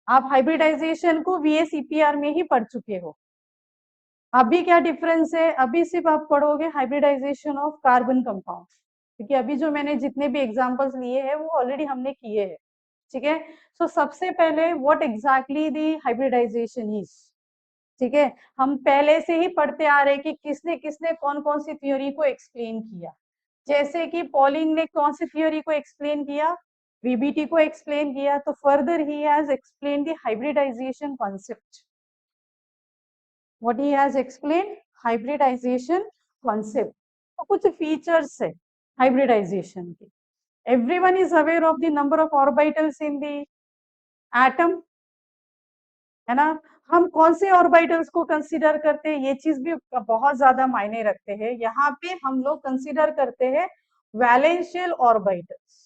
आप हाइब्रिडाइजेशन को VSEPR में ही पढ़ चुके हो। अभी क्या डिफरेंस है, अभी सिर्फ आप पढ़ोगे हाइब्रिडाइजेशन ऑफ कार्बन कंपाउंड, क्योंकि अभी जो मैंने जितने भी एग्जांपल्स लिए हैं वो ऑलरेडी हमने किए हैं, ठीक है। सो सबसे पहले what exactly the hybridization is, ठीक है। हम पहले से ही पढ़ते आ रहे हैं कि किसने किसने कौन कौन सी थ्योरी को एक्सप्लेन किया। जैसे कि पॉलिंग ने कौन सी थ्योरी को एक्सप्लेन किया, VBT को एक्सप्लेन किया, तो further he has explain the hybridization concept. What he has explain, hybridization concept. तो कुछ फीचर्स है हाइब्रिडाइजेशन के। Everyone is aware of the number of orbitals in the atom, है ना। हम कौन से ऑर्बिटल्स को कंसीडर करते हैं, ये चीज भी बहुत ज्यादा मायने रखते हैं। यहाँ पे हम लोग कंसीडर करते हैं वैलेंशियल ऑर्बिटल्स।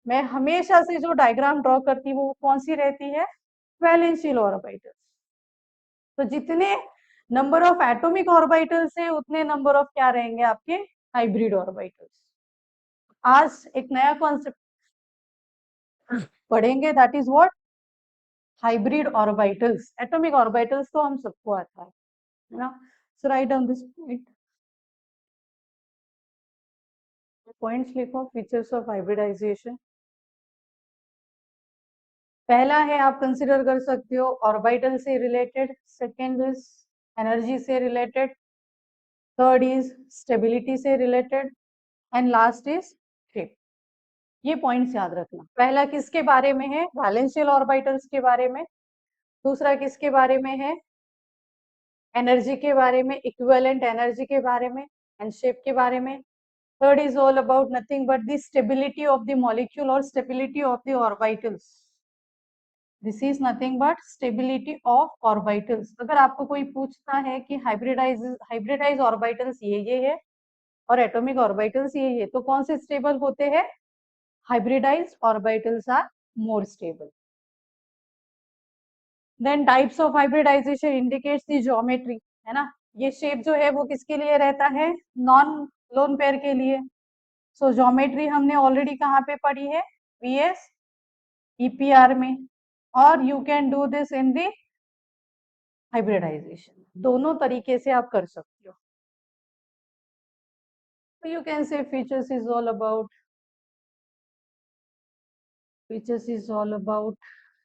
मैं हमेशा से जो डायग्राम ड्रॉ करती हूँ वो कौन सी रहती है, वैलेंशियल ऑर्बिटल्स। तो जितने नंबर ऑफ एटॉमिक ऑर्बिटल्स है उतने नंबर ऑफ क्या रहेंगे आपके, हाइब्रिड ऑर्बिटल्स। आज एक नया कॉन्सेप्ट पढ़ेंगे, that is what, hybrid orbitals. Atomic orbitals तो हम सबको आता है ना। सो राइट डाउन दिस पॉइंट्स लिखो, फीचर्स ऑफ हाइब्रिडाइजेशन। पहला है आप कंसिडर कर सकते हो ऑर्बिटल से रिलेटेड, सेकेंड इज एनर्जी से रिलेटेड, थर्ड इज स्टेबिलिटी से related, and last is shape. ये पॉइंट्स याद रखना। पहला किसके बारे में है, वैलेंशियल ऑर्बिटल्स के बारे में। दूसरा किसके बारे में है, एनर्जी के बारे में, इक्विवेलेंट एनर्जी के बारे में, एंड शेप के बारे में। Third is all about nothing but the stability of the molecule और stability of the orbitals. This is nothing but stability of orbitals. अगर आपको कोई पूछता है कि हाइब्रिडाइज ऑर्बिटल्स ये है और एटॉमिक ऑर्बिटल्स ये, तो कौन से स्टेबल होते हैं, hybridized orbitals are more stable. Then types of hybridization indicates the geometry, है ना। ये शेप जो है वो किसके लिए रहता है, नॉन लोन पेयर के लिए। सो ज्योमेट्री हमने ऑलरेडी कहाँ पे पढ़ी है, VSEPR में। और you can do this in the hybridization, दोनों तरीके से आप कर सकते हो। So you can say features is all about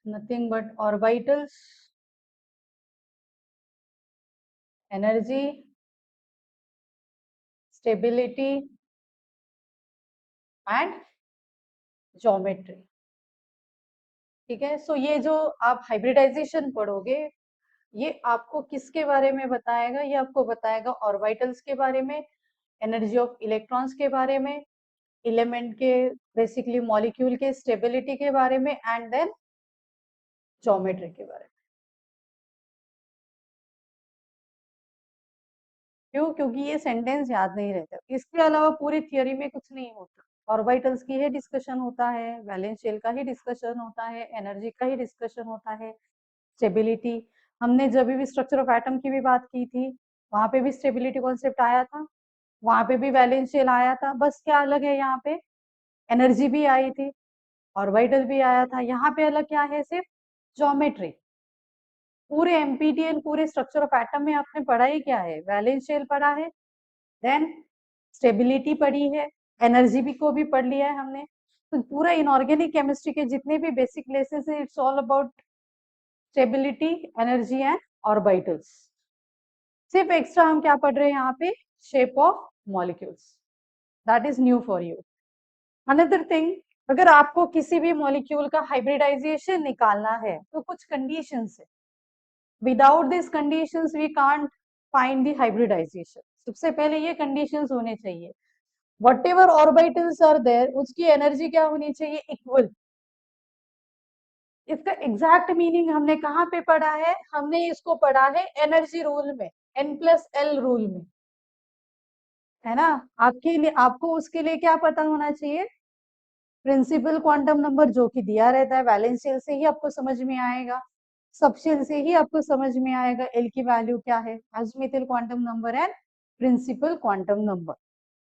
nothing but orbitals, energy, stability and geometry, ठीक है। सो ये जो आप हाइब्रिडाइजेशन पढ़ोगे ये आपको किसके बारे में बताएगा, ये आपको बताएगा ऑर्बिटल्स के बारे में, एनर्जी ऑफ इलेक्ट्रॉन्स के बारे में, एलिमेंट के बेसिकली मॉलिक्यूल के स्टेबिलिटी के बारे में, एंड देन ज्योमेट्री के बारे में। क्यों, क्योंकि ये सेंटेंस याद नहीं रहता। इसके अलावा पूरी थियोरी में कुछ नहीं होता। ऑर्बिटल्स की ही डिस्कशन होता है, वैलेंशियल का ही डिस्कशन होता है, एनर्जी का ही डिस्कशन होता है, स्टेबिलिटी। हमने जब भी स्ट्रक्चर ऑफ एटम की भी बात की थी वहां पे भी स्टेबिलिटी कॉन्सेप्ट आया था, वहां पे भी वैलेंशियल आया था। बस क्या अलग है, यहाँ पे एनर्जी भी आई थी, ऑर्बिटल भी आया था। यहाँ पे अलग क्या है, सिर्फ ज्योमेट्री। पूरे एमपीटीएल पूरे स्ट्रक्चर ऑफ एटम में आपने पढ़ा ही क्या है, वैलेंशियल पढ़ा है, देन स्टेबिलिटी पढ़ी है, एनर्जी भी को भी पढ़ लिया है हमने। तो पूरा इनऑर्गेनिक केमिस्ट्री के जितने भी बेसिक लेसन है it's all about stability, energy and orbitals. सिर्फ एक्स्ट्रा हम क्या पढ़ रहे हैं यहाँ पे, shape of molecules, that is new for you. Another thing, अगर आपको किसी भी मॉलिक्यूल का हाइब्रिडाइजेशन निकालना है तो कुछ कंडीशंस है। Without this conditions we can't find the hybridization. सबसे पहले ये कंडीशंस होने चाहिए, व्हाटएवर ऑर्बिटल्स आर देयर उसकी एनर्जी क्या होनी चाहिए, इक्वल। इसका एग्जैक्ट मीनिंग हमने कहाँ पे पढ़ा है, हमने इसको पढ़ा है एनर्जी रूल में, N+L रूल में, है ना। आपके लिए, आपको उसके लिए क्या पता होना चाहिए, प्रिंसिपल क्वांटम नंबर जो कि दिया रहता है, वैलेंशियल से ही आपको समझ में आएगा, सबशेल से ही आपको समझ में आएगा एल की वैल्यू क्या है, azimuthal quantum number and principal quantum number,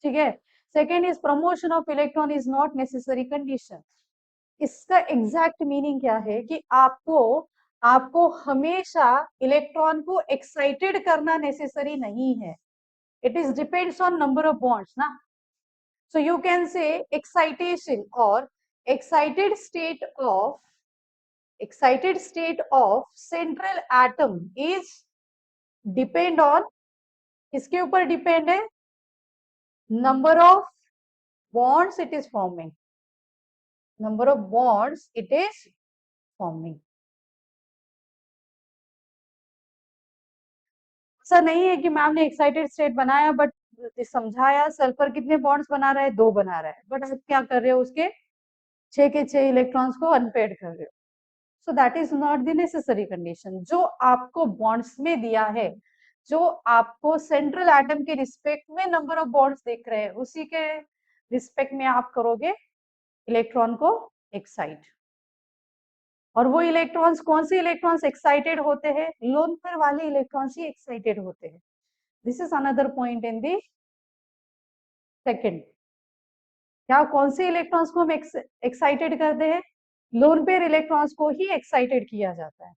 ठीक है। Second is promotion of electron is not necessary condition. इसका एग्जैक्ट मीनिंग क्या है कि आपको हमेशा इलेक्ट्रॉन को एक्साइटेड करना नेसेसरी नहीं है. It is depends on number of bonds ना. So you can say excitation और excited state of excited state of central atom is depend on, किसके ऊपर डिपेंड है? Number of bonds it is forming. Number of bonds it is forming. ऐसा नहीं है कि ma'am ने एक्साइटेड स्टेट बनाया बट समझाया सल्फर कितने बॉन्ड्स बना रहा है, 2 बना रहा है, बट आप क्या कर रहे हो, उसके 6 के 6 इलेक्ट्रॉन्स को अनपेड कर रहे हो. So that is not the necessary condition. जो आपको बॉन्ड्स में दिया है, जो आपको सेंट्रल एटम के रिस्पेक्ट में नंबर ऑफ बॉन्ड्स देख रहे हैं, उसी के रिस्पेक्ट में आप करोगे इलेक्ट्रॉन को एक्साइट. और वो इलेक्ट्रॉन्स, कौन से इलेक्ट्रॉन्स एक्साइटेड होते हैं? लोन पेयर वाले इलेक्ट्रॉन्स ही एक्साइटेड होते हैं. This is another point in the second. क्या कौन से इलेक्ट्रॉन्स को हम एक्साइटेड करते हैं? लोन पेयर इलेक्ट्रॉन्स को ही एक्साइटेड किया जाता है.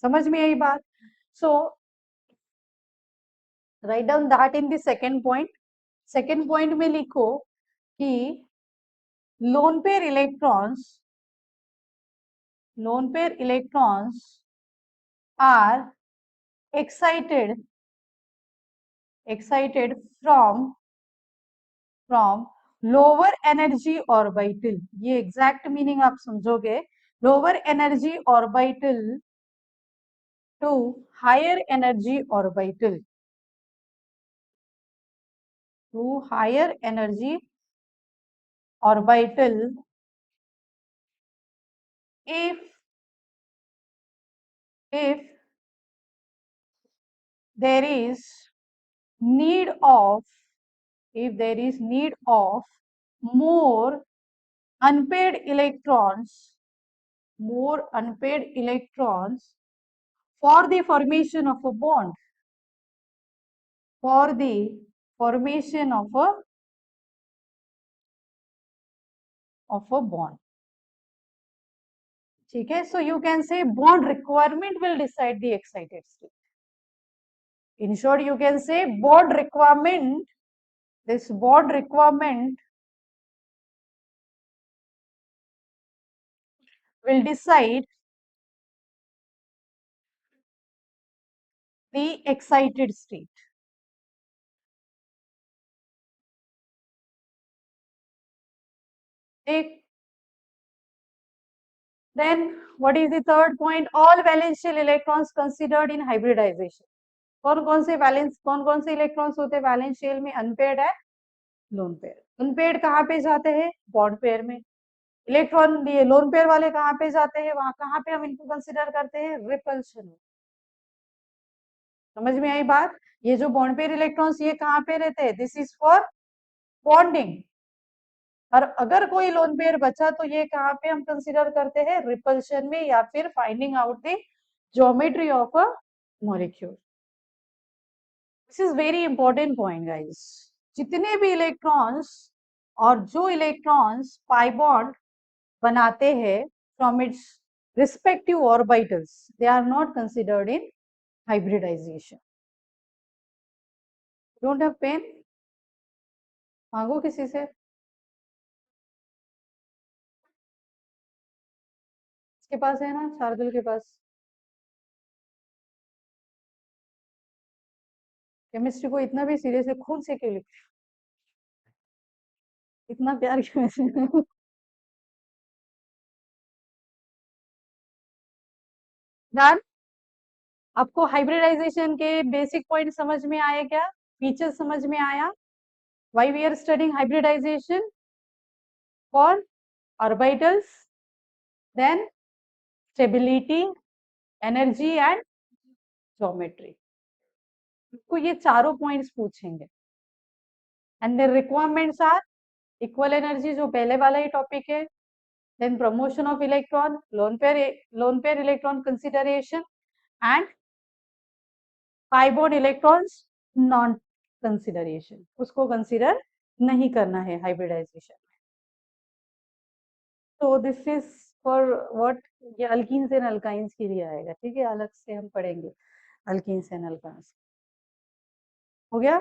समझ में आई बात? So write down that in the second point. Second point में लिखो कि lone pair electrons are excited from lower energy orbital. ये एग्जैक्ट मीनिंग आप समझोगे. Lower energy orbital to higher energy orbital. if there is need of more unpaired electrons for the formation of a bond, ठीक है. सो you can से bond requirement will decide the excited state. In short, you can say bond requirement. This bond requirement will decide the excited state. Then what is the third point? All valence shell electrons considered in hybridization. कौन कौन से electrons होते हैं valence shell में? Unpaired है, lone pair. Unpaired कहाँ पे जाते हैं? बॉन्ड पेयर में. इलेक्ट्रॉन ये लोन पेयर वाले कहाँ पे जाते हैं? वहां कहाँ पे हम इनको कंसिडर करते हैं? रिपल्शन. समझ में आई बात? ये जो बॉन्ड पेयर इलेक्ट्रॉन्स ये कहाँ पे रहते हैं? This is for bonding. और अगर कोई लोन पेयर बचा तो ये कहाँ पे हम कंसिडर करते हैं? रिपल्शन में, या फिर finding out the geometry of a molecule. This is very important point guys. जितने भी इलेक्ट्रॉन्स और जो इलेक्ट्रॉन्स पाई बॉन्ड बनाते हैं from its respective orbitals, they are not considered in hybridization. Don't have pen? मांगो किसी से. इसके पास है ना, शार्दुल के पास. केमिस्ट्री को इतना भी सीरियस है, खून से क्यों लिखते? इतना प्यार क्यों है? डन. आपको हाइब्रिडाइजेशन के बेसिक पॉइंट समझ में आए क्या? फीचर समझ में आया? Why we are studying hybridization? For orbitals, then stability, energy and geometry. आपको ये चारों पॉइंट्स पूछेंगे. And the requirements are equal energy, जो पहले वाला ही टॉपिक है. then promotion of electron, lone pair electron consideration, and pi bond electrons non consideration. उसको कंसिडर नहीं करना है हाइब्रिडाइजेशन में. तो दिस इज फॉर व्हाट, ये अल्कीन्स एंड अल्काइंस के लिए आएगा, ठीक है, अलग से हम पढ़ेंगे अल्कीन्स एंड अल्काइंस। हो गया।